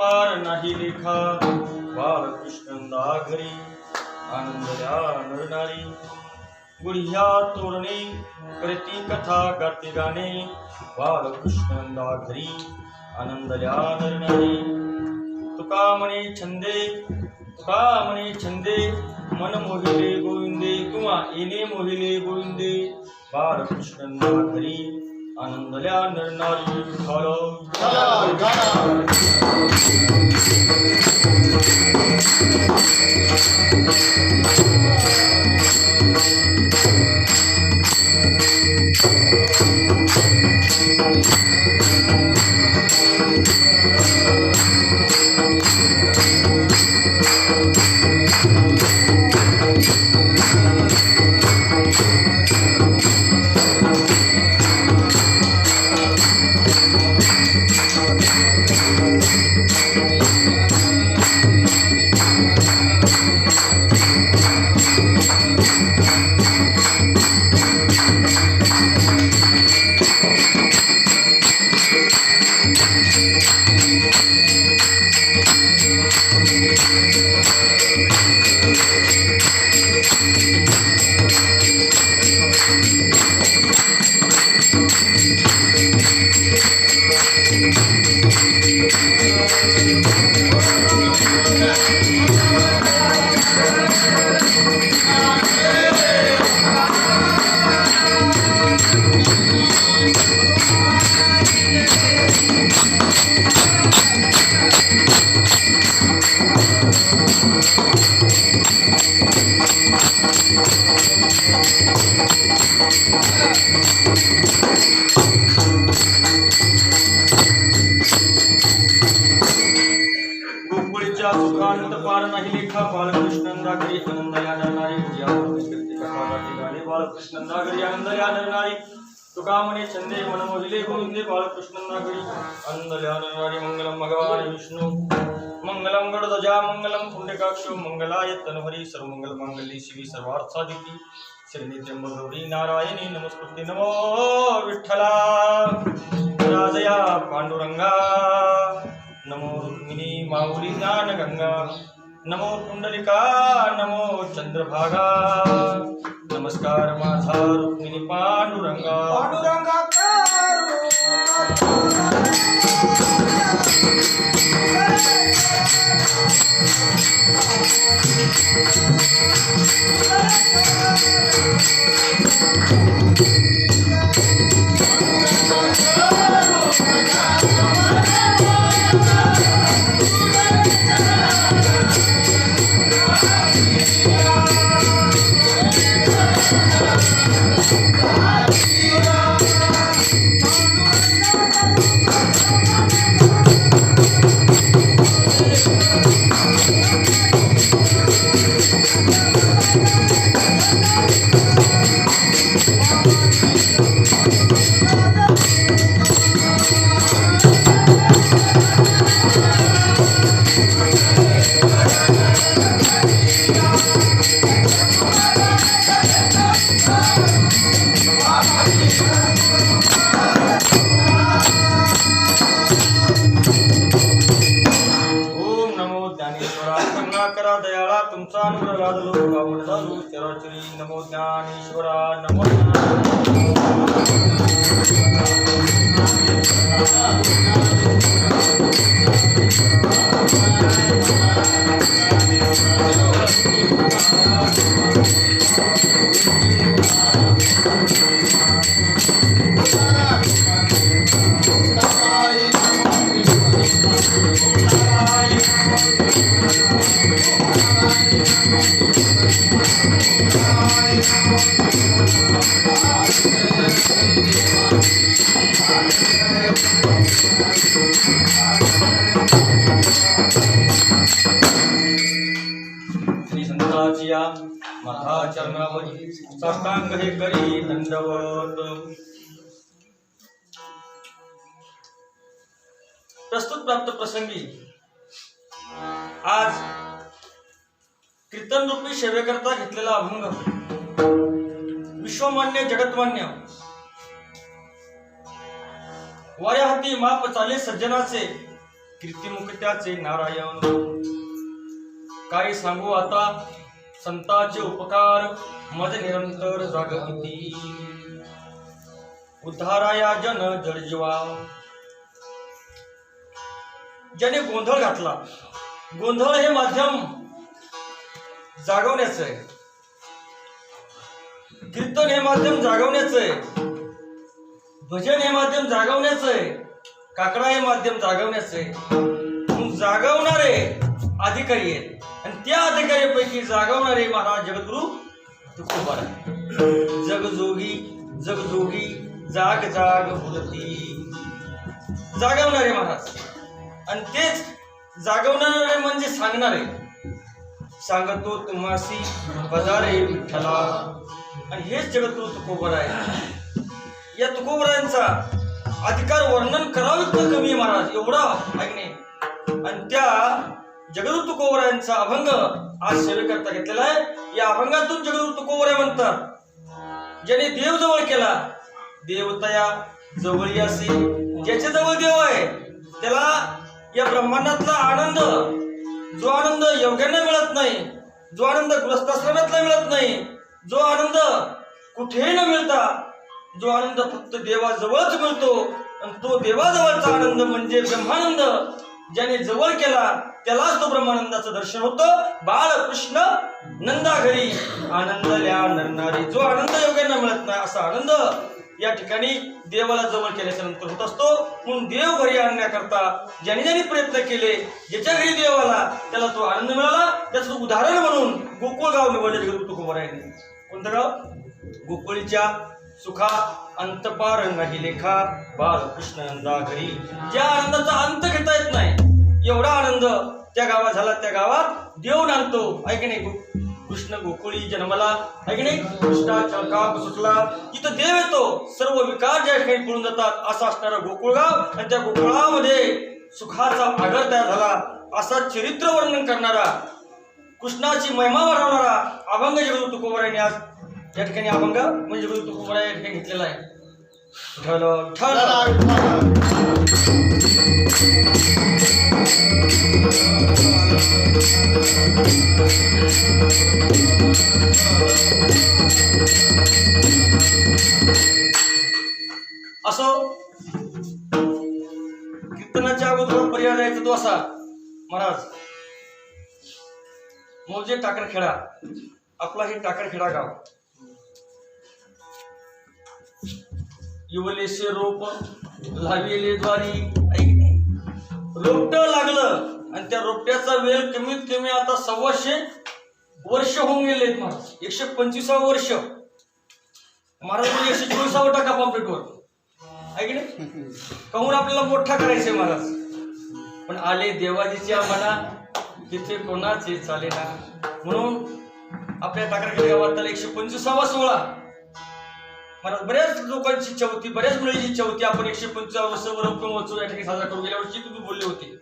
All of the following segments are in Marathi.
पार नाही लेखा बाळकृष्णंदा घरी आनंदल्या नरनारी गुढिया तोरणे करती कथा गाते गाणे बाळकृष्णंदा घरी आनंदल्या नरनारी तुका म्हणे छंदे मन मोहिले गोविंदे किंवा येणे मोहिले गोविंदे बाळकृष्णंदा घरी आनंदल्या नरनारी सुखानंद पार नाही लेखा बाळकृष्णंदा घरी आनंदल्या नरनारी बाळकृष्णंदा घरी आनंदल्या नरनारी तुका म्हणे छंदे मन मोहिले गोविंदे बाळकृष्णंदा घरी आनंदल्या नरनारी मंगलम भगवान विष्णू मंगलम गणध्वजा मंगलम पुंडकाक्ष मंगलाय तनहरी सर्वमंगल मांगल्ये शिवे सर्वार्थसाधिके शरण्ये त्र्यंबके गौरी नारायणी नमस्कृते नमो विठ्ठला राजया पांडुरंगा नमो रुक्मिणी माऊली ज्ञानगंगा नमो पुंडलिका नमो चंद्रभागा नमस्कार माझा रुक्मिणी पांडुरंगा पांडुरंगा करा दयाळा तुमचा अनुग्रह लादलो पावन झालो चराचरी नमो ज्ञानेश्वरा नमो श्री संतांच्या माथा चरणावरी साष्टांग हे करी दंडवत। प्रस्तुत प्राप्त प्रसंगी आज कीर्तन रूपी सेवेकरता घेतलेला अभंग विश्वमान्य जगतमान्य वाऱ्या हाती माप चाले सज्जनाचे कीर्तिमुख त्याचे नारायण. काय सांगू आता संतांचे उपकार मज निरंतर जागती. उद्धाराया जन जडजीवा. ज्याने गोंधळ घातला, गोंधळ हे माध्यम जागवण्याचं आहे, कीर्तन हे माध्यम जागवण्याचं आहे, भजन हे माध्यम जागवण्याचं आहे, काकडा हे माध्यम जागवण्याचं आहे. जागवणारे अधिकारी आहेत आणि त्या अधिकाऱ्यापैकी जागवणारे महाराज जगद्गुरु तुकोबाराय. जगजोगी जगजोगी जाग जाग बोलती. जागवणारे महाराज आणि तेच जागवणारे म्हणजे सांगणारे. सांगतो तुम्हासी बजारे विठ्ठला. आणि हेच जगद्गुरु तुकोबाराय. या तुकोबारायांचा अधिकार वर्णन करावे तर कमी महाराज एवढा ऐकणे. आणि त्या जगद्गुरु तुकोबारायांचा अभंग आज सेवेकरता घेतलेला आहे. या अभंगातून जगद्गुरु तुकोबाराय म्हणतात, ज्याने देव जवळ केला देवतया जवळ असे. ज्याच्या जवळ देव आहे त्याला या ब्रह्मांडातला आनंद, जो आनंद योग्यांना मिळत नाही, जो आनंद गृहस्थाश्रमातला मिळत नाही, जो आनंद कुठेही न मिळता, जो आनंद फक्त देवाजवळच मिळतो, आणि तो देवाजवळचा आनंद म्हणजे ब्रह्मानंद. ज्याने जवळ केला त्यालाच तो ब्रह्मानंदाचं दर्शन होतं. बाळकृष्ण नंदा घरी आनंदल्या नरनारी. जो आनंद योग्यांना मिळत नाही असा आनंद या ठिकाणी देवाला जवळ केल्याच्या नंतर होत असतो. म्हणून देव घरी आणण्याकरता ज्याने ज्याने प्रयत्न केले, ज्याच्या घरी देव आला त्याला तो आनंद मिळाला. त्याचं उदाहरण म्हणून गोकुळ गाव निवडले जगद्गुरु तुकोबारायांनी. कोणतं गाव? गोकुळीच्या सुखा अंतपार नाही लेखा बाळकृष्ण नंदा घरी. ज्या आनंदाचा अंत घेता येत नाही एवढा आनंद त्या गावात झाला. त्या गावात देव नांदतो. ऐक नाही, कृष्ण गोकुळी जन्मला. ऐक नाही, कृष्णाचा काप सुटला. इथं देव येतो. सर्व विकार ज्या ठिकाणी पळून जातात असं असणारं गोकुळगाव. आणि त्या गोकुळामध्ये सुखाचा आगर तयार झाला असा चरित्र वर्णन करणारा, कृष्णाची महिमा वाढवणारा अभंग जगद्गुरु तुकोबारायांनी आज या ठिकाणी अभंग म्हणजे जगद्गुरु तुकोबाराय या ठिकाणी घेतलेला आहे. असो कीर्तनाच्या अगोदर पर्याय द्यायचा तो असा, महाराज मौजे टाकरखेडा. आपला हे टाकरखेडा गाव. युवलेशे रोप लाविले द्वारी. रोपट लागलं आणि त्या रोपट्याचा वेळ कमीत कमी आता 125 वर्ष होऊन गेले महाराज. 125 वर्ष महाराज. 124 टाका पॉम्प्लेटवर. ऐक नाही, कहून आपल्याला मोठा करायचे महाराज. पण आले देवाजीच्या मना तिथे कोणाचे चाले ना. म्हणून आपल्या टाकरखेड गावात 125वा सोहळा महाराज. बऱ्याच लोकांची इच्छा होती, बऱ्याच मुलांची इच्छा होती आपण 125 वर्ष उत्सव या ठिकाणी साजरा करू. गेल्या वर्षी तुम्ही बोलले होते.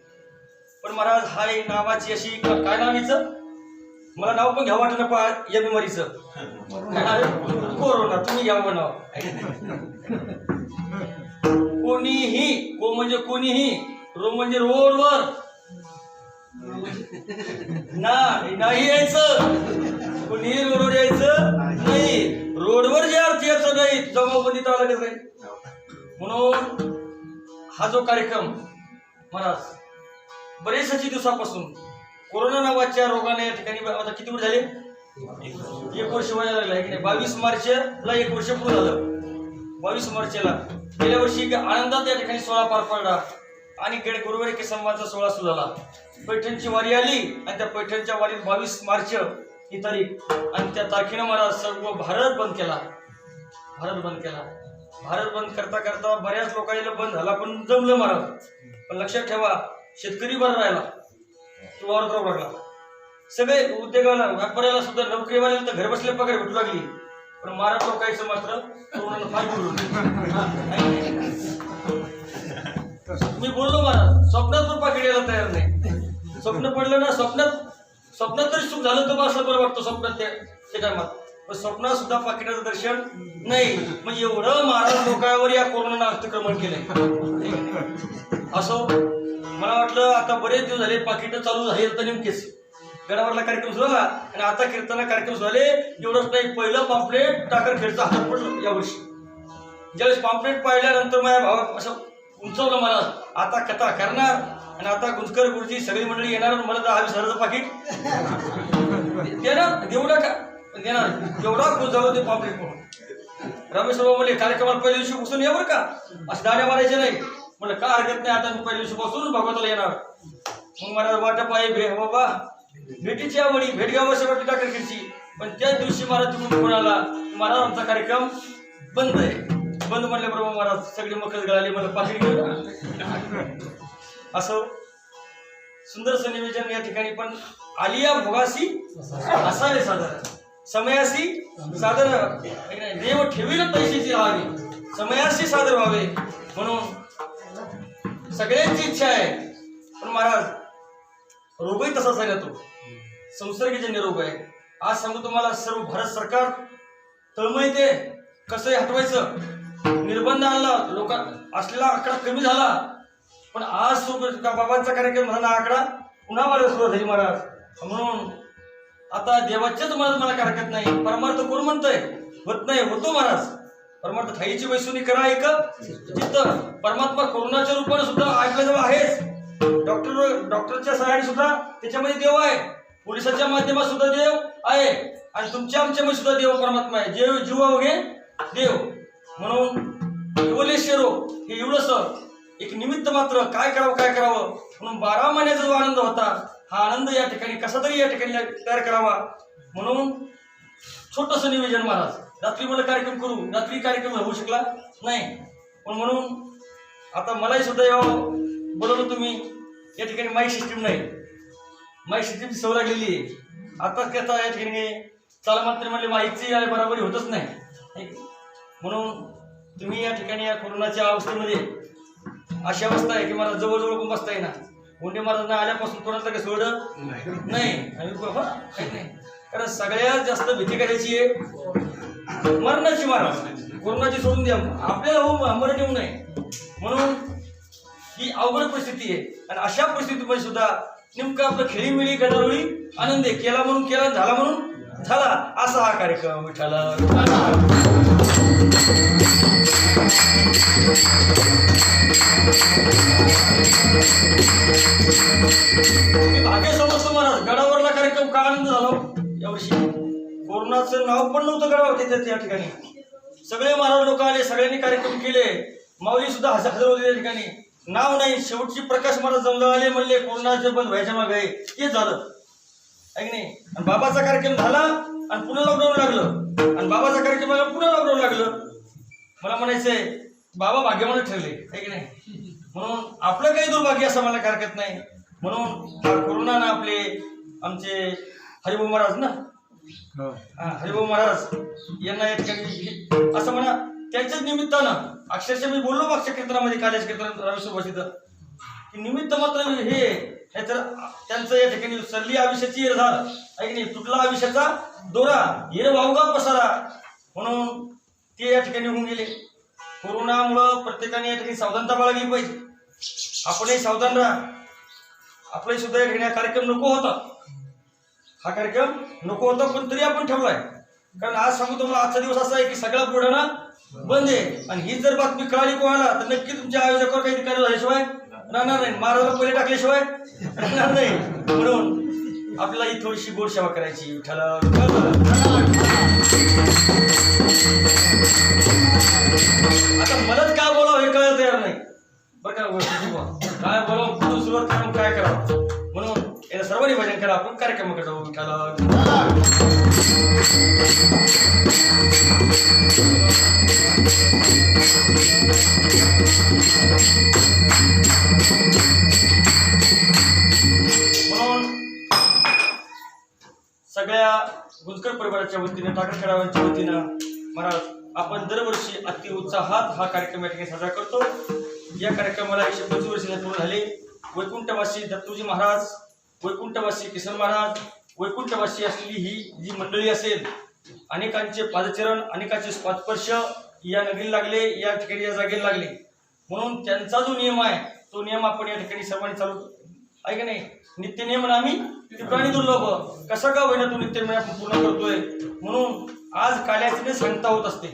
पण महाराज हाय नावाची अशी काय नावाचं, मला नाव पण घ्यावं वाटलं पा या बिमारीचं. कोरोना. तुम्ही घ्यावं नाव. कोणीही, को म्हणजे कोणीही, रो म्हणजे रोडवर नाही यायचं. कोणीही रोडवर यायचं नाही. रोडवर जे अर्थ यायचं नाही जमावबंदीत आलं कसं. म्हणून हा जो कार्यक्रम महाराज बरेचशा दिवसापासून कोरोना नावाच्या रोगाने या ठिकाणी आता किती वर्ष झाले? 1 वर्ष व्हायला लागलं आहे की नाही. 22 मार्चला 1 वर्ष पूर्ण झालं. 22 मार्चला गेल्या वर्षी आनंदात या ठिकाणी सोहळा पार पडला आणि गुरुवारी केसंवाचा सोहळा सुरू झाला. पैठणची वारी आली आणि त्या पैठणच्या वारीत 22 मार्च ही तारीख आणि त्या तारखेनं महाराज सर्व भारत बंद केला. भारत बंद करता करता बऱ्याच लोकांना बंद झाला पण जमलं महाराज. पण लक्षात ठेवा, शेतकरी बरा राहिला, तो वावर करावा लागला. सगळे उद्योगाला व्यापाऱ्याला सुद्धा नोकरीवाल्याला तर घर बसल्या पगार भेटू लागली. पण महाराज लोकांचं मात्र कोरोनानं फार बुडून. मी बोललो महाराज, स्वप्नात पण पाकिट यायला तयार नाही. स्वप्न पडलं ना, स्वप्नात तरी सुख झालं तर असं बरं वाटतं स्वप्नात त्या टायमात. पण स्वप्नात सुद्धा पाकिटाचं दर्शन नाही. म्हणजे एवढं महाराज लोकांवर या कोरोनानं अतिक्रमण केलंय. असो मला वाटलं आता बरेच दिवस झाले पाकिट चालू झाले तर नेमकेच गडावरला कार्यक्रम सुरू झाला आणि आता कीर्तना कार्यक्रम सुरू झाले. एवढंच नाही, पहिलं पॉम्पलेट टाकरखेडचं हातात पडलं यावर्षी. ज्यावेळेस पॉम्पलेट पाहिल्यानंतर माझ्या भावा असं उंचवलं मला, आता कथा करणार आणि आता गुंजकर गुरुजी सगळी मंडळी येणार. मला 10-20 पाकिट देणार, देऊ नका देणार. एवढा खुश झालो ते पॉम्पलेट म्हणून. रमेश बाबा म्हणले कार्यक्रमाला पहिल्या दिवशी बसून या बरं का, असं दाड्या मारायचे नाही. म्हणलं का हरकत नाही, आता मी पहिल्या दिवशी बसून भागवताला येणार. मग मला वाटप आहे बाबा भेटीची आवडी, भेट घ्यावं अशी वाटली टाकरखेडची. पण त्याच दिवशी महाराज तिकडून फोन आला, महाराज आमचा कार्यक्रम बंद आहे. बंद म्हटल्याबरोबर महाराज सगळी मकच गळाली, मला पाकिट घेऊन असं सुंदरसं नियोजन या ठिकाणी. पण आलिया भोगासी असावे सादर, समयासी सादर, देव ठेवील पैशाची राहावी, समयासी सादर व्हावे म्हणून सगळ्यांची इच्छा आहे. पण महाराज रोगही तसाच आहे ना, तो संसर्गजन्य रोग आहे. आज सांगू तुम्हाला, सर्व भारत सरकार तळमळते कसं हटवायचं. निर्बंध आणला, लोक असलेला आकडा कमी झाला. पण आज बाबांचा कार्यक्रम झाला, आकडा पुन्हा वाढायला सुरुवात झाली महाराज. म्हणून आता देवाच्याच मनात मला काय हरकत नाही. परमार्थ कोण म्हणतंय, होत नाही, होतो महाराज. परमार्थ थाईची वैसुनी करा एक चित्त. परमात्मा कोरोनाच्या रूपाने सुद्धा आपल्याजवळ आहेच. डॉक्टरच्या सहाय्याने सुद्धा त्याच्यामध्ये देव आहे, पोलिसाच्या माध्यमात सुद्धा देव आहे आणि तुमच्या आमच्यामध्ये सुद्धा देव परमात्मा आहे. जेव जीवा वगे देव. म्हणून एवलेश्वरो हे एवढंच एक निमित्त मात्र, काय करावं म्हणून 12 महिन्याचा जो आनंद होता, हा आनंद या ठिकाणी कसा तरी या ठिकाणी तयार करावा म्हणून छोटंसं नियोजन महाराज. रात्री मला कार्यक्रम करू, रात्री कार्यक्रम होऊ शकला नाही. पण म्हणून आता मलाही सुद्धा यावं बोलवलं तुम्ही. या ठिकाणी माईक सिस्टीम नाही, माईक सिस्टीमची सवय लागलेली आहे. आताच त्याचा या ठिकाणी चालमात्र म्हणले माईकची बराबरी होतच नाही. म्हणून तुम्ही या ठिकाणी या कोरोनाच्या अवस्थेमध्ये अशी अवस्था आहे की मला जवळजवळ पण बसता येईना. गोंडे महाराजांना आल्यापासून कोणाचं काही सोडं नाही. आणि काही नाही, कारण सगळ्यात जास्त भीती करायची आहे मरणाची. महाराज कोरोनाची सोडून द्या, आपल्याला मरण येऊ नये म्हणून ही अवघड परिस्थिती आहे. आणि अशा परिस्थितीमध्ये सुद्धा नेमकं आपलं खेळीमेळी गडारोळी आनंद केला म्हणून केला, झाला म्हणून झाला, असा हा कार्यक्रम विठ्ठला. मी भाग्य समजतो महाराज, गडावरला कार्यक्रम का आनंद झाला यावर्षी. कोरोनाचं नाव पण नव्हतं गडावर त्या ठिकाणी. सगळे महाराज लोक आले, सगळ्यांनी कार्यक्रम केले. माऊली सुद्धा हजर होते त्या ठिकाणी. नाव नाही, शेवटची प्रकाश महाराज जमलं आले, म्हणले कोरोनाचं बंद व्हायच्या मागे आहे, तेच झालं आहे की नाही. आणि बाबाचा कार्यक्रम झाला आणि पुन्हा लॉकडाऊन लागलं, आणि बाबाचा कार्यक्रम झाला पुन्हा लॉकडाऊन लागलं. मला म्हणायचंय बाबा भाग्यवान ठरले आहे की नाही. म्हणून आपलं काही दुर्भाग्य असं मला हरकत नाही. म्हणून हा कोरोनानं आपले आमचे हरिभाऊ महाराज ना, हरिभाऊ महाराज यांना या ठिकाणी असं म्हणा, त्यांच्याच निमित्तानं अक्षरशः मी बोललो मागच्या कीर्तनामध्ये, काल्याच्या कीर्तनात रामेश्वर की निमित्त मात्र हे तर त्यांचं या ठिकाणी सरली आयुष्याची येरधार आहे की नाही, तुटला आयुष्याचा दोरा, येर वावगा पसारा म्हणून ते या ठिकाणी निघून गेले. कोरोनामुळं प्रत्येकाने या ठिकाणी सावधानता बाळगली पाहिजे. आपणही सावधान राहा. आपलाही सुद्धा या ठिकाणी कार्यक्रम नको होता, हा कार्यक्रम नको होता, पण तरी आपण ठेवलाय. कारण आज सांगतो मला, आजचा दिवस असा आहे की सगळा बुलढाणा बंद आहे. आणि ही जर बातमी कळाली कोणाला तर नक्की तुमच्या आयोजकावर काही कार्य झाल्याशिवाय राहणार नाही, महाराजाला पहिले टाकल्याशिवाय राहणार नाही. म्हणून आपल्याला ही थोडीशी गोड सेवा करायची. विठ्ठला आता मलाच काय बोलावं हे कळायला तयार नाही बरं का. काय बोलावं, कुठून सुरुवात करून काय करावं, म्हणून याला सर्वांनी भजन करा, आपण कार्यक्रम करतो. विठ्ठला म्हणून सगळ्या गुंजकर परिवाराच्या वतीनं, टाकरखेडावांच्या वतीनं महाराज आपण दरवर्षी अति उत्साहात हा कार्यक्रम या ठिकाणी साजरा करतो. या कार्यक्रमाला 125 वर्ष पूर्ण झाले. वैकुंठवासी दत्तूजी महाराज, वैकुंठवासी किसन महाराज, वैकुंठवासी असलेली ही जी मंडळी असेल, अनेकांचे पादचरण, अनेकांचे स्पर्श या नगरीला लागले, या ठिकाणी या जागेला लागले. म्हणून त्यांचा जो नियम आहे तो नियम आपण या ठिकाणी सर्वांनी चालू आहे का नाही. नित्य नियम आम्ही टिप्राणी दुर्लभ कसा का होईना तो नित्य नियम आपण पूर्ण करतोय. म्हणून आज काल्याची सांगता होत असते.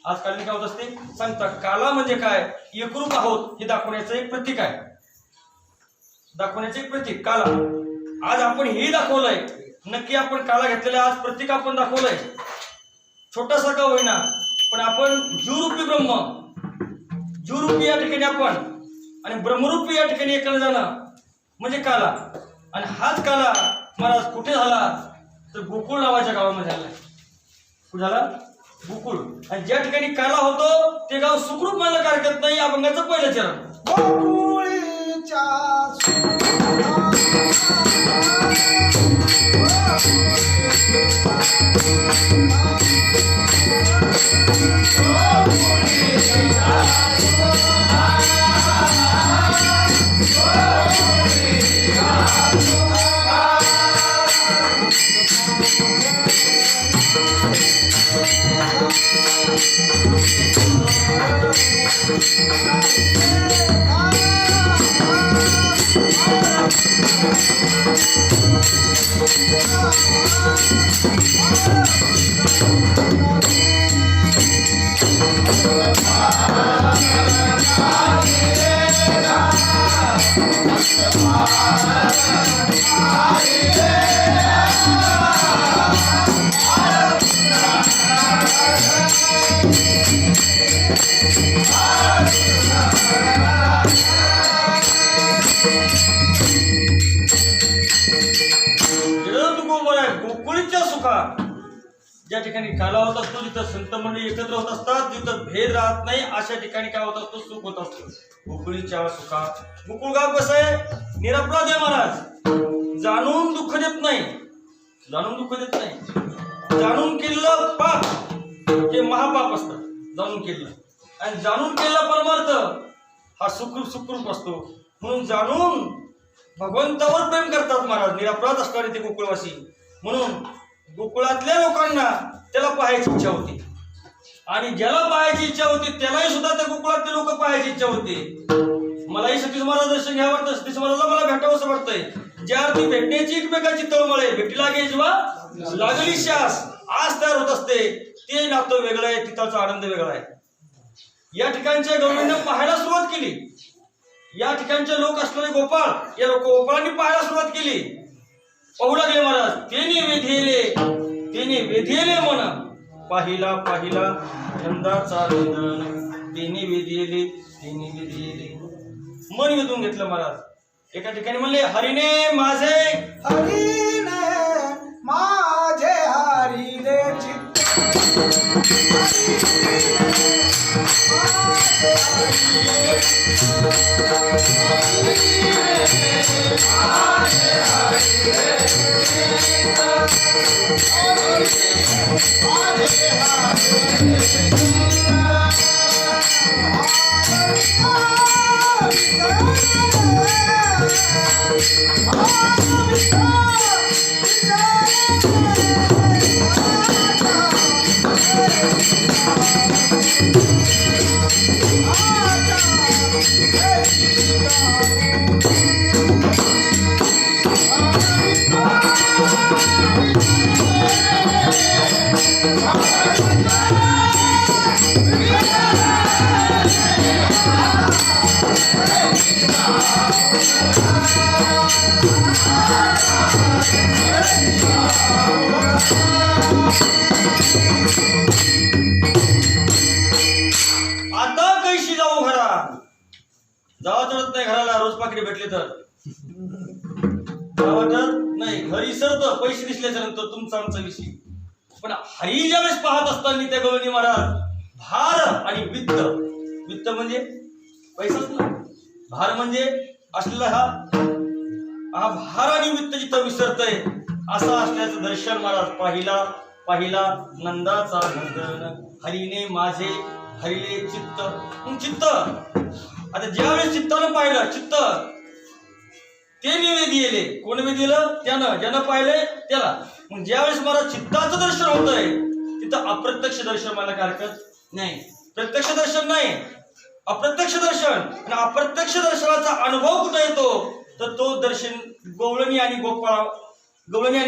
आज काल्याने काय होत असते सांगता. काला म्हणजे काय एकरूप आहोत हे दाखवण्याचं एक प्रतीक आहे. दाखवण्याचे एक प्रतीक काला. आज आपण हे दाखवलंय. नक्की आपण काला घेतलेला आज प्रतीक आपण दाखवलंय. छोटासा का होईना पण आपण जीवरूपी ब्रह्म जीवरूपी या ठिकाणी आपण आणि ब्रह्मरूपी या ठिकाणी एकल जाणं म्हणजे काला. आणि हाच काला महाराज कुठे झाला तर गोकुळ नावाच्या गावामध्ये झाला. कुठे झाला गोकुळ. आणि ज्या ठिकाणी काला होतो ते गाव सुखरूप मला हरकत नाही. अभंगाचं पहिलं चरण गोकुळीच्या गोकुळीच्या सुखा. ज्या ठिकाणी काला होत असतो जिथं संत मंडळी एकत्र होत असतात जिथं भेद राहत नाही अशा ठिकाणी काय होत असतो सुख होत असतो. गोकुळीच्या सुखा. गोकुळ गाव कसं आहे निरपराध आहे महाराज. जाणून दुःख देत नाही. जाणून दुःख देत नाही. जाणून केलेलं पाप हे महापाप असतं. जाणून केलेलं आणि जाणून केलेला परमार्थ हा सुखरूप असतो. म्हणून जाणून भगवंतावर प्रेम करतात महाराज निरपराध असणारे ते गोकुळवासी. म्हणून गोकुळातल्या लोकांना त्याला पाहायची इच्छा होती. आणि ज्याला पाहायची इच्छा होती त्यालाही सुद्धा त्या गोकुळातले लोक पाहायची इच्छा होती. मलाही सतीश महाराज दर्शन घ्यावं वाटतं. सतीश महाराजला मला भेटावं असं वाटतंय. ज्या अर्थी भेटण्याची एकमेकाची तळमळे भेटी लागे जेव्हा लागली श्यास आज तयार होत असते ते नातं वेगळं आहे. तिथाचा आनंद वेगळा आहे. या ठिकाणच्या गवळीनं पाहायला सुरुवात केली. या ठिकाणचे लोक असणारे गोपाळ या गोपाळांनी पाहायला सुरुवात केली. पाहू लागले महाराज. तेने वेधिले मन पाहिला पाहिला नंदाचा नंदन. तेने वेधिले मन वेधून घेतलं महाराज. एका ठिकाणी म्हणले हरिने माझे हरिले चित्त आता कैशी जाऊ घरा. जावा वाटत नाही घराला. रोज पाकिटे भेटले तर जावा वाटत नाही. घरी सरतं पैसे दिसल्याच्या नंतर तुमचा आमचा विषय. पण हरी ज्यावेळेस पाहत असताना त्या गवळणी महाराज भार आणि वित्त म्हणजे पैसाच ना. भार म्हणजे असलेला हा भार आणि वित्त जिथं विसरतय असं असल्याचं दर्शन महाराज पाहिला नंदाचा नंदन. हरीने माझे हरिले चित्त. चित्त आता ज्यावेळेस चित्तानं पाहिलं चित्त ते निवेदिले. कोण वेदिलं त्यानं. ज्यानं पाहिलंय त्याला. मग ज्यावेळेस मला चित्ताचं दर्शन होतंय तिथं अप्रत्यक्ष दर्शन मला हरकत नाही. प्रत्यक्ष दर्शन नाही अप्रत्यक्ष दर्शन आणि अप्रत्यक्ष दर्शनाचा अनुभव कुठे येतो तर तो दर्शन गवळणी आणि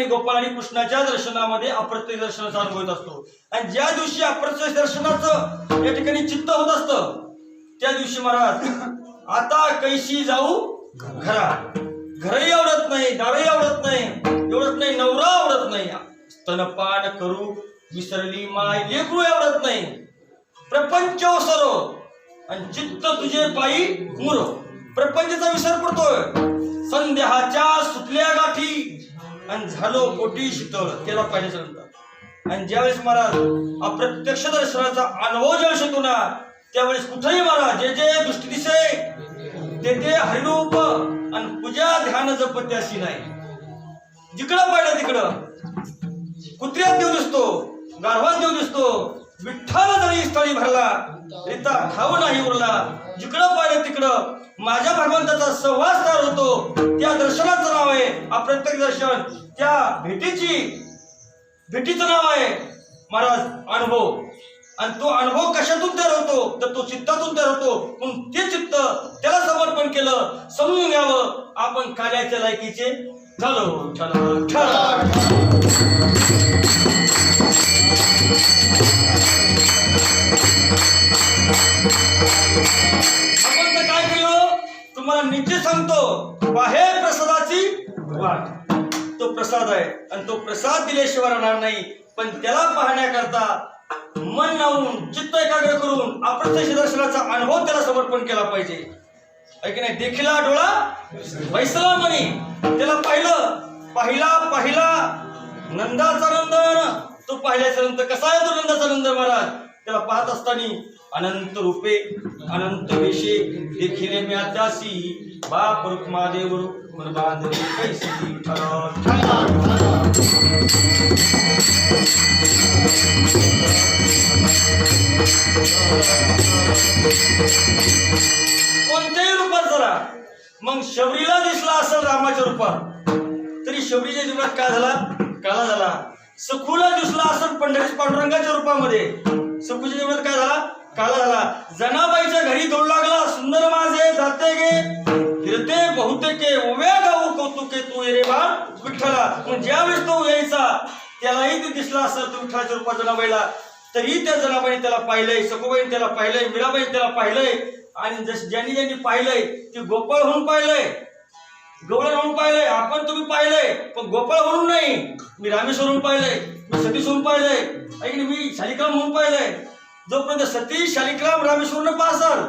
गोपाळ आणि कृष्णाच्या दर्शनामध्ये अप्रत्यक्ष दर्शनाचा अनुभव येत असतो. आणि ज्या दिवशी अप्रत्यक्ष दर्शनाचं या ठिकाणी चित्त होत असतं त्या दिवशी महाराज आता कैशी जाऊ घरा, घरही आवडत नाही, दारही आवडत नाही, नवरा आवडत नाही, स्तनपान करू विसरली माय लेकरू आवडत नाही, प्रपंच ओसरो आणि चित्त तुझे पायी मुरो. प्रपंचाचा विसर पडतोय, संध्याच्या सुटल्या गाठी आणि झालो पोटी शीतळ, त्याला पाहिजे नंतर. आणि ज्यावेळेस महाराज अप्रत्यक्ष दर्शनाचा अनुभव ज्यावेळेस येतो ना त्यावेळेस कुठेही महाराज जे जे दृष्टी दिसे ते हरिरूप आणि पूजा ध्यान जपत्य अशी नाही. जिकडं पाहिलं तिकडं कुत्र्यात देव दिसतो, गाढवात देव दिसतो, विठ्ठल जरी स्थळी भरला रिता खाऊ नाही उरला. जिकडं पाहिलं तिकडं माझ्या भगवंताचा सहवास तयार होतो. त्या दर्शनाचं नाव आहे अप्रत्यक्ष दर्शन. त्या भेटीचं नाव आहे महाराज अनुभव. आणि तो अनुभव कशातून तयार होतो तर तो चित्तातून तयार होतो. म्हणून ते चित्त त्याला समर्पण केलं, समजून घ्यावं आपण कार्याच्या लायकीचे झालो. आपण तर काय केलं तुम्हाला निश्चित सांगतो, बाहेर प्रसादाची वाट. तो प्रसाद आहे आणि तो प्रसाद दिल्याशिवाय राहणार नाही. पण त्याला पाहण्याकरता मन लावून चित्त एकाग्र करून अप्रत्यक्ष दर्शनाचा अनुभव त्याला समर्पण केला पाहिजे. आहे की नाही. देखीला डोळा बैसला म्हणे, त्याला पाहिला नंदाचा नंदन. तो पाहिल्याच्या नंतर कसा आहे तो नंदाचा नंद महाराज. त्याला पाहत असताना अनंत रूपे अनंत वेशे देखिले मी आत्यासी बाप रुक्मादेव मन बांधवी कैसी कोणत्याही रूपात जरा मग शबरीला दिसला असेल रामाच्या रूपात तरी शबरीच्या जीवनात काय झाला, काला झाला. सखूला दिसला असेल पंढरीस पांडुरंगाच्या रूपामध्ये, सखूच्या जीवनात काय झाला, काला झाला. जनाबाईच्या घरी दौड लागला, सुंदर माझे जाते गे फिरते बहुतेके उभ्या गाऊ कौतुके तू रे बाळ विठ्ठला. मग ज्यावेळेस तो यायचा त्यालाही ते दिसला असेल तो विठ्ठलाच्या रूपात जनाबाईला. तरी त्या जनाबाईने त्याला पाहिलंय, सखूबाईने त्याला पाहिलंय, मीराबाईने त्याला पाहिलंय. आणि ज्यांनी पाहिलंय ते गोपाळ होऊन पाहिलंय, गवळण होऊन पाहिलंय. आपण तुम्ही पाहिलंय पण गोपाळ म्हणून नाही. मी रामेश्वरून पाहिलंय, मी सतीश होऊन पाहिलंय, ऐक मी शालिग्राम म्हणून पाहिलंय. जोपर्यंत सतीश शालिग्राम रामेश्वरून पाहसाल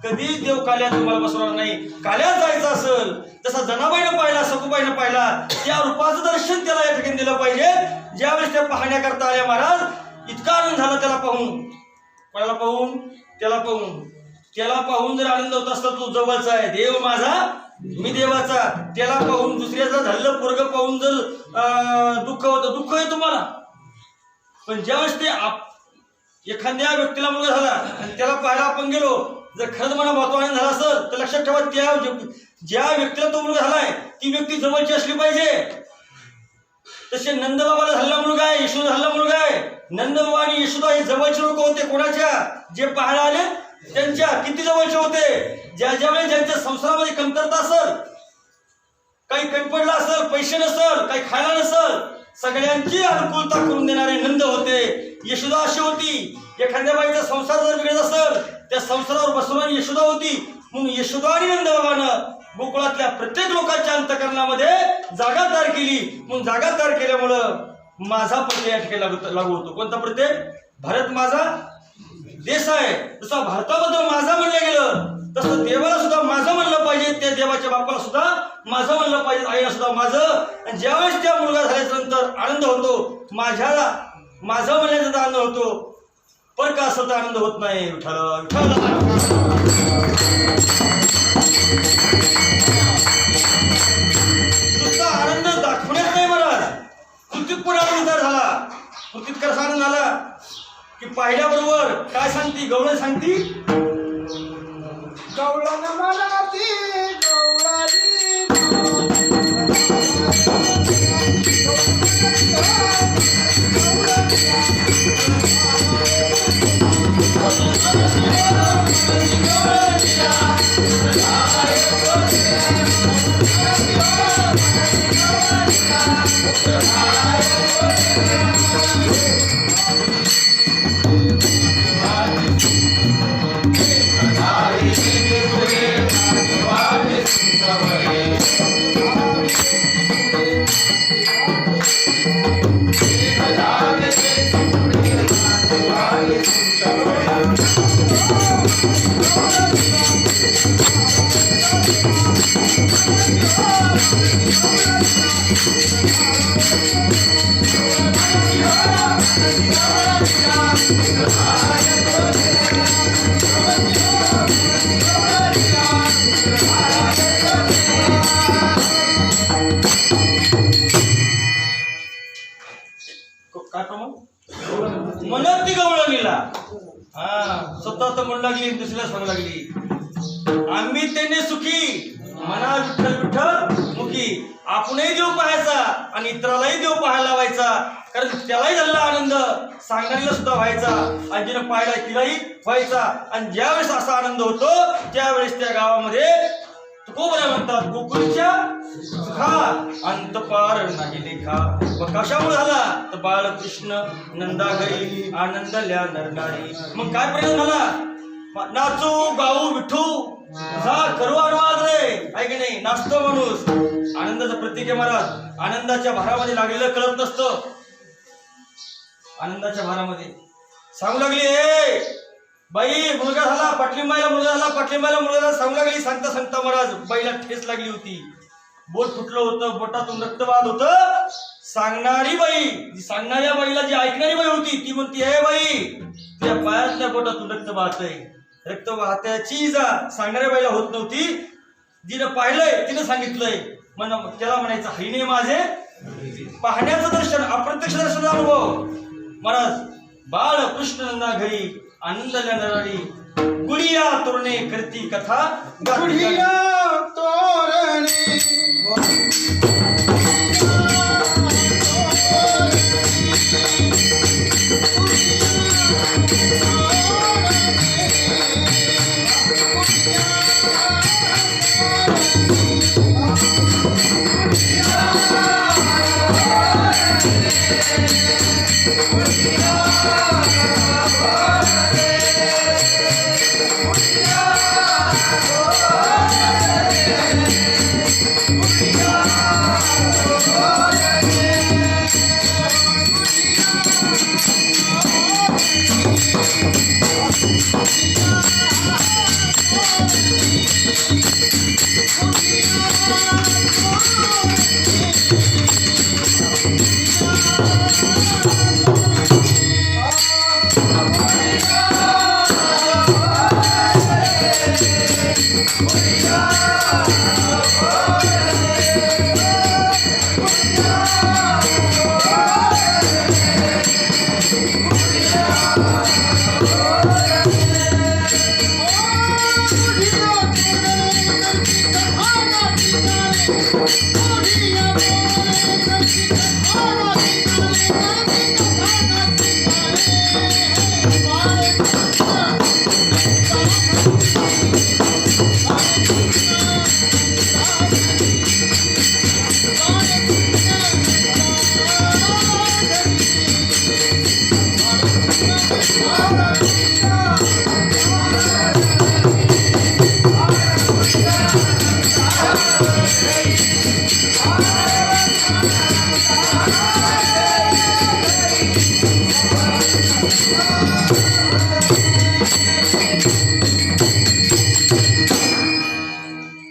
कधीच देव काल्यात तुम्हाला बसवणार नाही. काल्यात जायचं असेल तसा जनाबाईनं पाहिला, सखूबाईनं पाहिला, त्या रूपाचं दर्शन त्याला या ठिकाणी दिलं पाहिजे. ज्यावेळेस त्या पाहण्याकरता आल्या महाराज इतका आनंद झाला त्याला पाहून. कोणाला पाहून? त्याला पाहून जर आनंद होत असता तो जवळचा आहे देव माझा मी देवाचा. त्याला पाहून दुसऱ्याचा झालं पोरग पाहून जर दुःख होतं, दुःख आहे तुम्हाला. पण ज्यावेळेस ते एखाद्या व्यक्तीला मुलगा झाला आणि त्याला पाहायला आपण गेलो, जर खरंच मला महत्व आनंद झाला असेल तर लक्षात ठेवा ज्या व्यक्तीला तो मुलगा झालाय ती व्यक्ती जवळची असली पाहिजे. तसे नंदबाबाला झालेला मुलगा आहे, यशोदा झालेला मुलगा आहे. नंदबाबा आणि यशोदा हे जवळचे लोक होते. कोणाच्या? जे पाहायला आले त्यांच्या. किती जवळचे होते? ज्यावेळेस ज्यांच्या संसारामध्ये कमतरता असेल, काही कमी पडला असेल, पैसे नसल, काही खायला नसल, सगळ्यांची अनुकूलता करून देणारे नंद होते. यशोदा अशी होती. एखाद्या बाईचा संसार जर बिघडत असेल त्या संसारावर बसवणारी यशोदा होती. म्हणून यशोदा आणि नंदबाबानं गोकुळातल्या प्रत्येक लोकांच्या अंतकरणामध्ये जागा तयार केली. म्हणून जागा तयार केल्यामुळं माझा प्रत्यय या ठिकाणी लागू होतो. कोणता प्रत्यय? भारत माझा देश आहे. जसं भारताबद्दल माझा म्हणलं गेलं तसं देवाला सुद्धा माझं म्हणलं पाहिजे, त्या देवाच्या बापाला सुद्धा माझं म्हणलं पाहिजे, आईला सुद्धा माझं. आणि ज्यावेळेस त्या मुलगा झाल्याच्या नंतर आनंद होतो, माझं म्हणण्याचा आनंद होतो. पर का असं तर आनंद होत नाही. नुसता आनंद दाखवण्यात नाही महाराज, कृतीत पण आनंद झाला. कृतीत कसा आनंद झाला की पाहिल्याबरोबर काय सांगती गवळण सांगती, गवळण म्हणाती गवळणी काय प्रमाण म्हणत ती गवळणीला हा स्वतः तर म्हणू लागली दुसऱ्या सांगू लागली आम्ही त्याने सुखी मना विठ्ठल विठ्ठल मुखी आपणही देव पाहायचा आणि इतरालाही देव पाहायला लावायचा कारण त्यालाही झालेला आनंद सांगणारीला सुद्धा व्हायचा आणि जिने पाहिला तिलाही व्हायचा आणि ज्यावेळेस असा आनंद होतो त्यावेळेस त्या गावामध्ये तुकोबरा म्हणतात गोकुळच्या सुखा अंत पार नाही लेखा व कशामुळे झाला तर बाळकृष्ण नंदा घरी आनंदल्या नरनारी मग काय परिणाम झाला नाचू गाऊ विठू जा करू अनुवाद रे आहे की नाही नाचतो माणूस आनंदाचं प्रतीक आहे महाराज आनंदाच्या भारामध्ये लागलेलं कळत नसतं आनंदाच्या भारामध्ये सांगू लागली ए बाई मुलगा झाला पाटलिंबाईला मुलगा झाला पाटलिंबाईला मुलगा झाला सांगू लागली सांगता सांगता महाराज बाईला ठेस लागली होती बोट फुटलं होतं बोटातून रक्त वाहत होतं सांगणारी बाई सांगणाऱ्या बाईला जी ऐकणारी बाई होती ती म्हणती हे बाई त्या पायातल्या बोटातून रक्त वाहतंय रक्त वाहत्याची जा सांगणाऱ्या बाईला होत नव्हती जिनं पाहिलंय तिनं सांगितलंय त्याला म्हणायचं हरिणे माझे पाहण्याचं दर्शन अप्रत्यक्ष दर्शन अनुभव महाराज बाळ कृष्णनंदा घरी आनंदल्या नरनारी गुडिया तोरणे करती कथा गुडिया तोरणे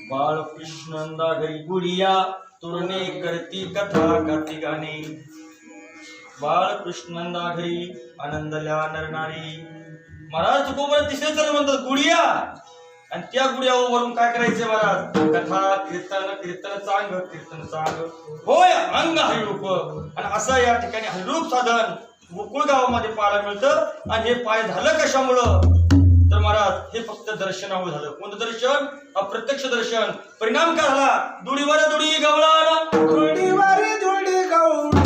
बाळकृष्णनंदा घरी गुडिया तोरणे करती कथा गाती गाणे बाळकृष्णनंदा घरी आनंदल्या नरनारी महाराज तुकोबर तिसरे चरण म्हणतात गुडिया आणि त्या गुडियावरून काय करायचे महाराज कथा कीर्तन चांग होय अंग हरिरूप आणि असं या ठिकाणी हरिरूप साधन गोकुळ गावामध्ये पाहायला मिळतं आणि हे पाय झालं कशामुळं तर महाराज हे फक्त दर्शनामुळे झालं कोणतं दर्शन अप्रत्यक्ष दर्शन परिणाम काय झाला दुडीवर दुडी गवळा दुडीवर दुडी गवळा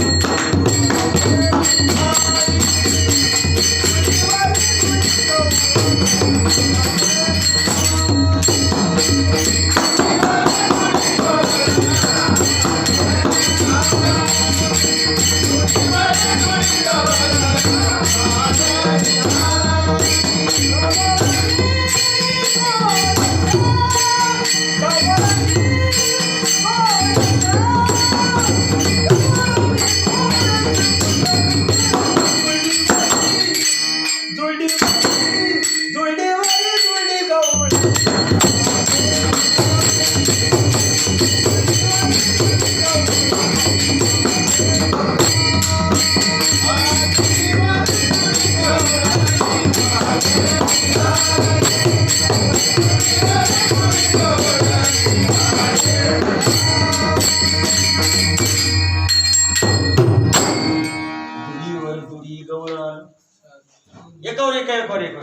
एकावर एक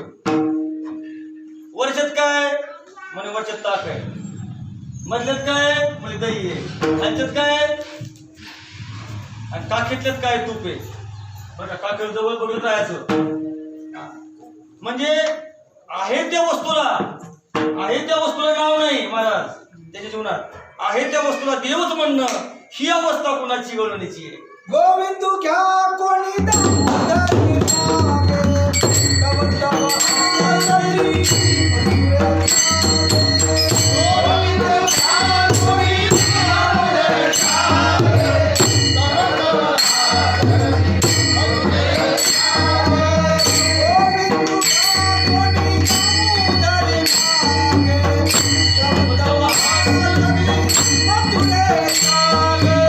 वर्षात काय म्हणे वर्षात ताक आहे, मधल्यात काय म्हणजे दही आहे, खालच्यात काय आणि काखेतल्यात काय तूप आहे. बरं का, काखेत जवळ बघत राहायचं. म्हणजे आहे त्या वस्तूला नाव नाही महाराज त्याच्या जीवनात. आहे त्या वस्तूला देवच म्हणणं ही अवस्था कोणाची वर्णनेची आहे. गोविंदू घ्या कोणी दामोदरी मागे, तव तव आसरी गोविंद घ्या कोणी दामोदरी मागे, तव तव आसरी गोविंदू घ्या कोणी दामोदरी मागे, तव तव आसरी मथुरे मागे.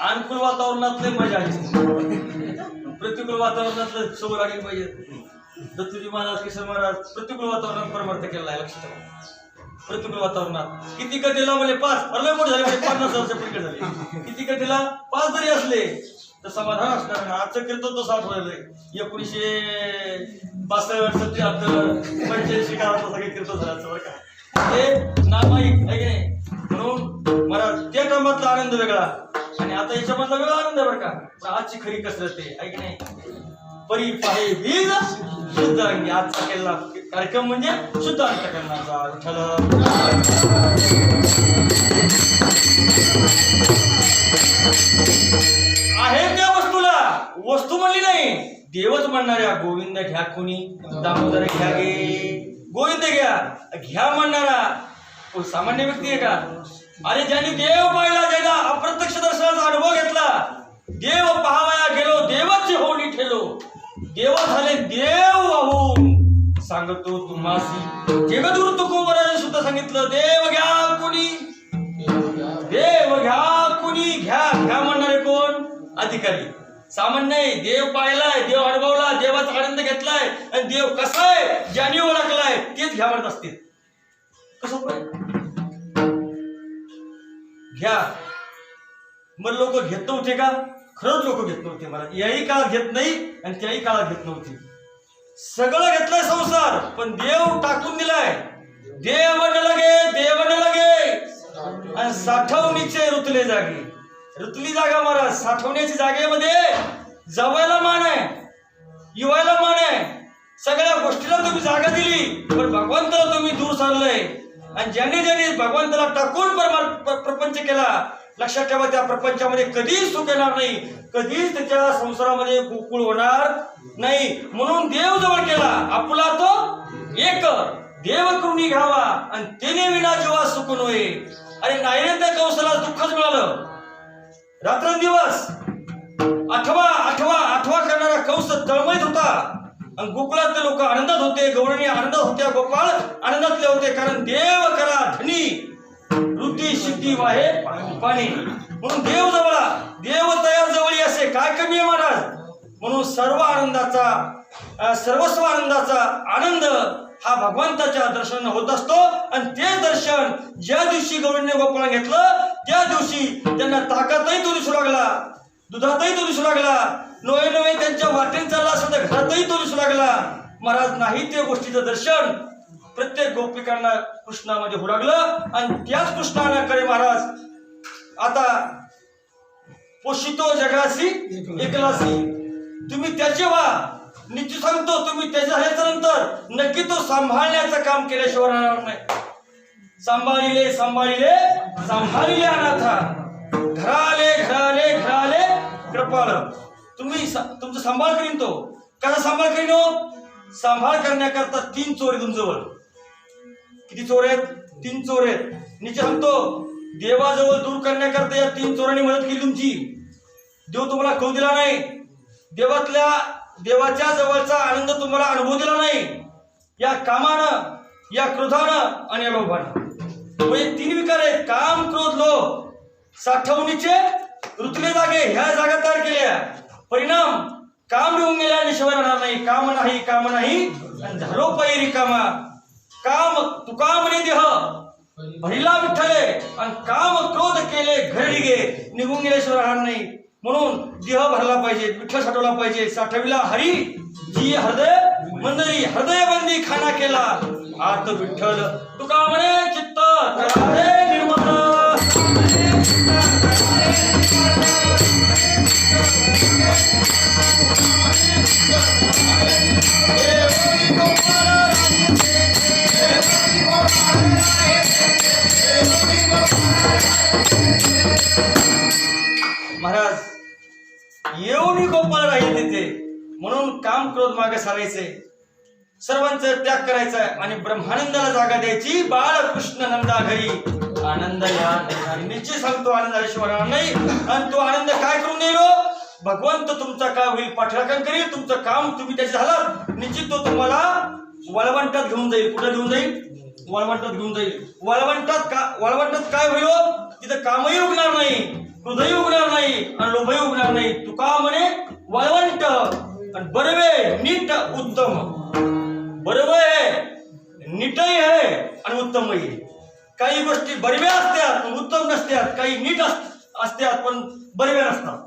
अनुकूल वातावरणातले मजा आली, प्रतिकूल वातावरणातलं सवय लागली पाहिजे. दत्तूजी महाराज किशोर महाराज प्रतिकूल वातावरणात परमार्थ केला आहे. लक्षात ठेवा, प्रतिकूल वातावरणात किती कथेला म्हणजे 5 मोठे झाले म्हणजे 50 वर्ष पलीकडे झाले. किती कथेला 5 जरी असले तर समाधान असणार. आजचं कीर्तन तसं आठवलंय 1962 77 85 काळात सगळे कीर्तन झालं बरं का. ते नामाईक आहे की नाही. म्हणून मला त्या टाइमातला आनंद वेगळा आणि आता याच्यामधला वेगळा आनंद आहे बरं का. पण आजची खरी कसरत आहे की नाही. परी पाहे वीज शुद्ध अंगी. आजचा केलेला कार्यक्रम म्हणजे शुद्ध अंतःकरणाचा. विठ्ठल आहे त्या वस्तूला वस्तू म्हणली नाही, देवच म्हणणाऱ्या. गोविंद घ्या कोणी दामोदर घ्या गे, गोविंद घ्या म्हणणारा कोण सामान्य व्यक्ती आहे का. आणि ज्यांनी देव पाहिला, ज्यांना अप्रत्यक्ष दर्शनाचा अनुभव घेतला, देव पाहावया गेलो देवाची होणी ठेलो, देव झाले देव वाहून सांगतो तुम्हासी. जगदुरु तुकोबराने सुद्धा सांगितलं देव घ्या कोणी, देव घ्या कोणी. घ्या म्हणणारे कोण? अधिकारी. सामान्य नाही. देव पाहिलाय, देव अनुभवला, देवाचा आनंद घेतलाय आणि देव कसा आहे ज्याने ओळखलाय तेच घ्या म्हणत असतील. कसं घ्या मग लोक घेत नव्हते का? खरंच लोक घेत नव्हते. मला याही काळात घेत नाही आणि त्याही काळात घेत नव्हते. सगळं घेतलंय संसार पण देव टाकून दिलाय. देव न लगे आणि साठवणीचे रुतले जागे. रुतली जागा महाराज. साठवण्याची जागेमध्ये जवायला मान आहे, इवायला मान आहे. सगळ्या गोष्टीला तुम्ही जागा दिली पण भगवंताला तुम्ही दूर सारलंय. आणि ज्यांनी भगवंताला टाकून प्रपंच केला, लक्षात ठेवा त्या प्रपंचामध्ये कधीच सुख येणार नाही, कधीच त्याच्या संसारामध्ये गोकुळ होणार नाही. म्हणून देव जवळ केला आपुला तो एक देव करुणी घ्यावा आणि तेने विना जीवा सुख नये. अरे नैवेद्य कौशला दुःखच मिळालं. रात्रंदिवस आठवा करणारा कंस तळमळीत होता आणि गोकुळातले लोक आनंदात होते, गौरणी आनंदात होत्या, गोपाळ आनंदातले होते. कारण देव करा धनी वृद्धी सिद्धी वाहे पाणी. म्हणून देव जवळा, देव तया जवळी असे काय कमी आहे महाराज. म्हणून सर्वस्व आनंदाचा आनंद हा भगवंताच्या दर्शनाने होत असतो. आणि ते दर्शन ज्या दिवशी गौरीने गोपाळ घेतलं त्या दिवशी त्यांना ताकातही तो दिसू लागला, दुधातही तो दिसू लागला. नवे त्यांच्या वाटेने चालला असेल तर घरातही तो दिसू लागला. महाराज नाही ते गोष्टीचं दर्शन प्रत्येक गोपिकांना कृष्णामध्ये हुडागलं आणि त्याच कृष्णाने करे महाराज आता पोषितो जगासी एकलासी. तुम्ही त्याचे व्हा निश्चित सांगतो तुम्ही त्याच्या झाल्याच्या नंतर नक्की तो सांभाळण्याचं काम केल्याशिवाय राहणार नाही. सांभाळिले सांभाळिले सांभाळिले अनाथा, घराले घराले घराले कृपाळ. तुम्ही तुमचा सांभाळ करीन तो. कसा सांभाळ करीन हो? सांभाळ करण्याकरता 3 चोर आहेत तुमच्याजवळ. किती चोर आहेत? 3 चोर आहेत. निश्चित सांगतो देवाजवळ दूर करण्याकरता या 3 चोरांनी मदत केली तुमची. देव तुम्हाला कळू दिला नाही. देवाच्या जवळचा आनंद तुम्हाला अनुभव दिला नाही. या कामानं, या क्रोधानं आणि या लोभानं. हे 3 विकार आहेत, काम क्रोध लोभ. साठवणीचे रुतले जागे ह्या जागा तयार केल्या. परिणाम काम येऊन गेल्या आणि शिवाय राहणार नाही. काम नाही काम नाही आणि झालो पायी रिकामा. काम तुका म्हणे देह भरिला विठ्ठले आणि काम क्रोध केले घरी गे निघून गेल्याशिवाय राहणार नाही. म्हणून देह भरला पाहिजे, विठ्ठल साठवला पाहिजे. साठविला हरी जी हृदय मंदिरी हृदय बंदी खाना केला आत विठ्ठल तुका म्हणे चित्त करारे निर्मळ. महाराज येऊन गोपाळ राहील तिथे. म्हणून काम क्रोध मागे सारायचे, सर्वांचा त्याग करायचा आणि ब्रह्मानंदाला जागा द्यायची. बाळकृष्ण नंदा घरी आनंद या. निश्चित सांगतो आनंद आल्याशिवाय नाही. आणि तो आनंद काय करून देईल? भगवंत तुमचा काय होईल? पाठराखण करील. तुमचं काम तुम्ही त्याचे झालात निश्चित तो तुम्हाला वळवंटात घेऊन जाईल. कुठं घेऊन जाईल? वळवंटात घेऊन जाईल. वळवंटात काय होईल? तिथं कामही उगणार नाही, क्रोधही उगणार नाही आणि लोभही उगणार नाही. तुका म्हणे वळवंट आणि बरवे नीट उत्तम. बरोबर आहे, नीटही आहे आणि उत्तमही आहे. काही गोष्टी बरव्या असतात पण उत्तम नसतात, काही नीट असतात पण बरव्या नसतात.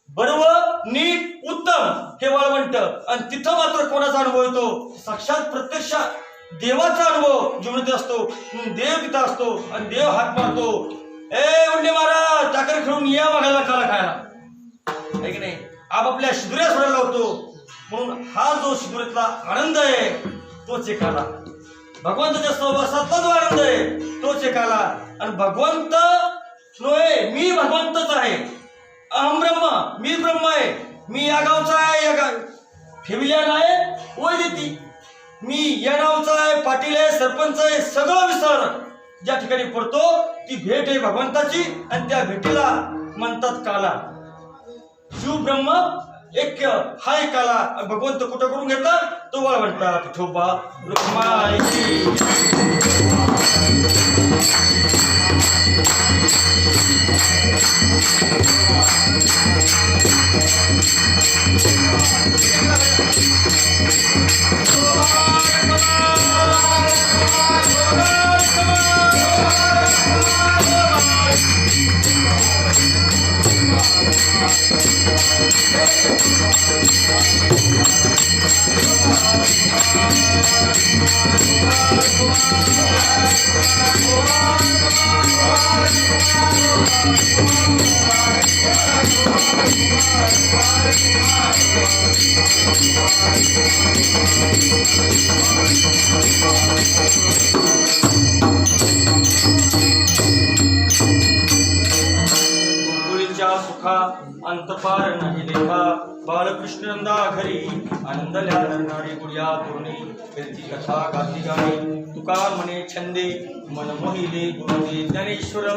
बरोबर नीट उत्तम हे वळवंट. आणि तिथं मात्र कोणाचा अनुभव येतो? साक्षात प्रत्यक्ष देवाचा अनुभव जीवनात असतो. देव तिथं असतो आणि देव हात मारतो. ए उंडे महाराज टाकर खेळून या बघायला काला खायला, आहे की नाही? आपापल्या शिदुऱ्या सोडायला होतो. म्हणून हा जो शिदुरीतला आनंद आहे तोच एकाला. भगवंताच्या सहवासातला जो आनंद आहे तोच एकाला. आणि भगवंत नव्हे, मी भगवंतच आहे. अहम ब्रह्म, मी ब्रह्म आहे. मी या गावचा आहे, या ठेविल्या नाही ओय देती. मी या नावचा आहे, पाटील आहे, सरपंच आहे. सगळं विसर ज्या ठिकाणी पडतो ती भेट आहे भगवंताची आणि त्या भेटीला म्हणतात काला. शिव ब्रह्म ऐक्य हा एकाला. भगवंत कुठं करून घेतात? तो वळवंटात. विठोबा रुक्माईची सुखा अंतपार नाही लेखा. बाळकृष्ण नंदा घरी आनंदल्या नरनारी गुडिया तोरणी. फिरती कथा गाती गाणी तुका म्हणे छंदे मन मोहिले गुरुदे ज्ञानेश्वर.